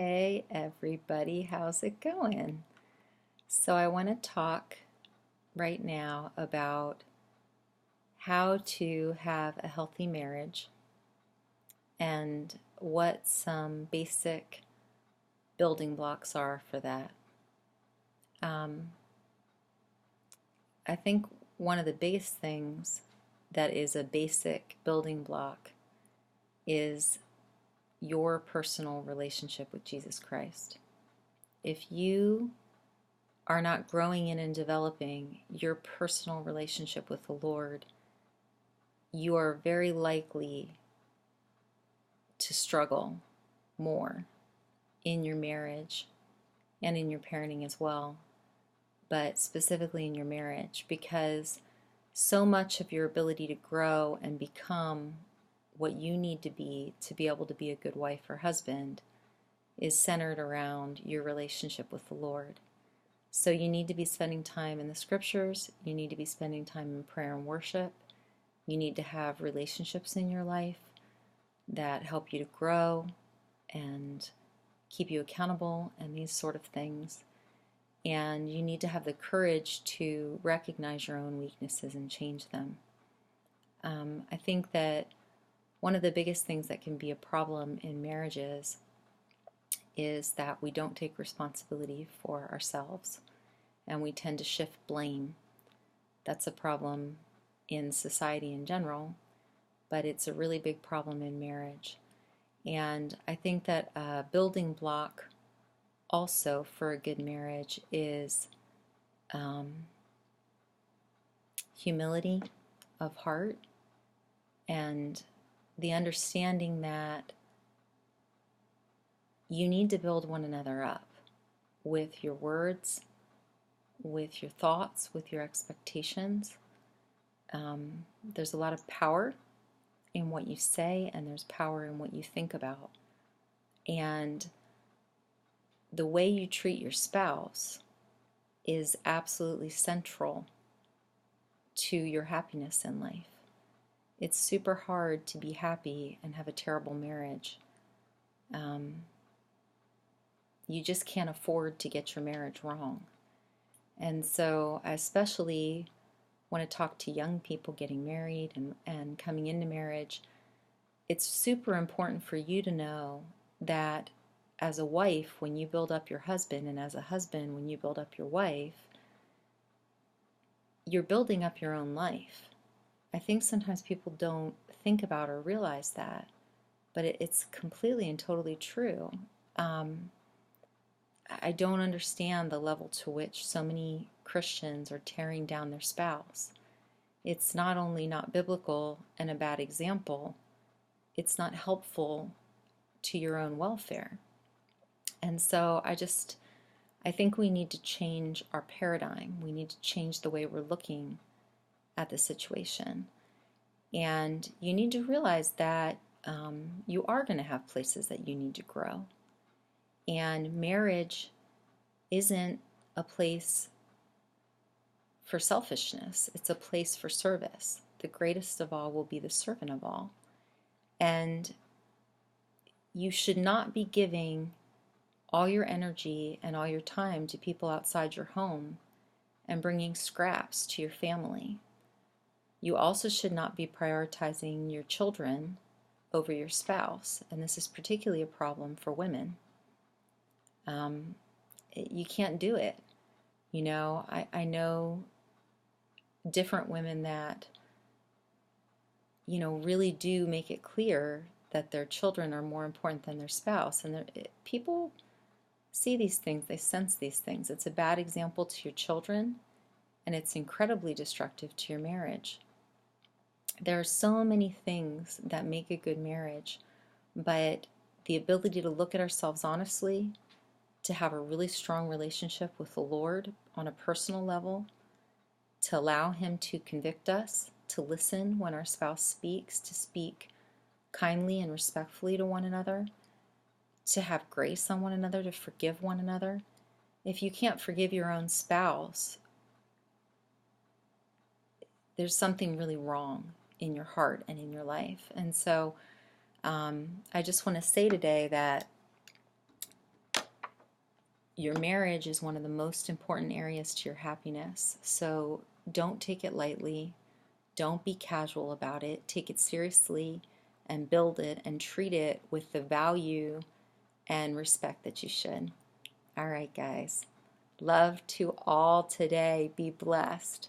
Hey everybody, how's it going? So I want to talk right now about how to have a healthy marriage and what some basic building blocks are for that. Um, I think one of the biggest things that is a basic building block is your personal relationship with Jesus Christ. If you are not growing in and developing your personal relationship with the Lord, you are very likely to struggle more in your marriage and in your parenting as well, but specifically in your marriage, because so much of your ability to grow and become what you need to be able to be a good wife or husband is centered around your relationship with the Lord. So you need to be spending time in the scriptures, you need to be spending time in prayer and worship, you need to have relationships in your life that help you to grow and keep you accountable and these sort of things. And you need to have the courage to recognize your own weaknesses and change them. I think that one of the biggest things that can be a problem in marriages is that we don't take responsibility for ourselves and we tend to shift blame. That's a problem in society in general, but it's a really big problem in marriage. And I think that a building block also for a good marriage is humility of heart and the understanding that you need to build one another up with your words, with your thoughts, with your expectations. There's a lot of power in what you say, and there's power in what you think about. And the way you treat your spouse is absolutely central to your happiness in life. It's super hard to be happy and have a terrible marriage. You just can't afford to get your marriage wrong. And so I especially want to talk to young people getting married and coming into marriage. It's super important for you to know that as a wife, when you build up your husband, and as a husband, when you build up your wife, you're building up your own life. I think sometimes people don't think about or realize that, but it's completely and totally true. I don't understand the level to which so many Christians are tearing down their spouse. It's not only not biblical and a bad example, it's not helpful to your own welfare. And so I think we need to change our paradigm. We need to change the way we're looking at the situation. And you need to realize that you are going to have places that you need to grow. And marriage isn't a place for selfishness. It's a place for service. The greatest of all will be the servant of all. And you should not be giving all your energy and all your time to people outside your home and bringing scraps to your family. You also should not be prioritizing your children over your spouse. And this is particularly a problem for women. You can't do it. You know, I know different women that, really do make it clear that their children are more important than their spouse. And people see these things, they sense these things. It's a bad example to your children, and it's incredibly destructive to your marriage. There are so many things that make a good marriage, but the ability to look at ourselves honestly, to have a really strong relationship with the Lord on a personal level, to allow Him to convict us, to listen when our spouse speaks, to speak kindly and respectfully to one another, to have grace on one another, to forgive one another. If you can't forgive your own spouse, there's something really wrong in your heart and in your life. And so I just want to say today that your marriage is one of the most important areas to your happiness. So don't take it lightly. Don't be casual about it. Take it seriously and build it and treat it with the value and respect that you should. All right, guys. Love to all today. Be blessed.